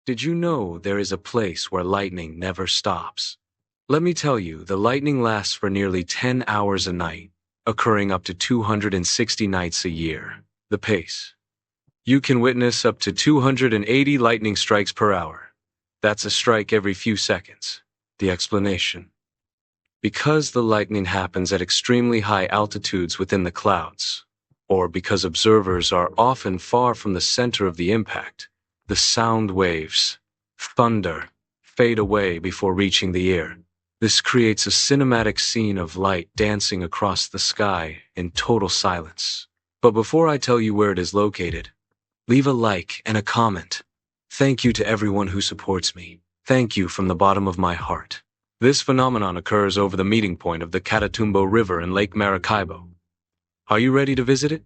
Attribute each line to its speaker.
Speaker 1: Did you know there is a place where lightning never stops? Let me tell you, the lightning lasts for nearly 10 hours a night, occurring up to 260 nights a year. The pace. You can witness up to 280 lightning strikes per hour. That's a strike every few seconds. The explanation. Because the lightning happens at extremely high altitudes within the clouds, or because observers are often far from the center of the impact, the sound waves, thunder, fade away before reaching the ear. This creates a cinematic scene of light dancing across the sky in total silence. But before I tell you where it is located, leave a like and a comment. Thank you to everyone who supports me. Thank you from the bottom of my heart. This phenomenon occurs over the meeting point of the Catatumbo River in Lake Maracaibo. Are you ready to visit it?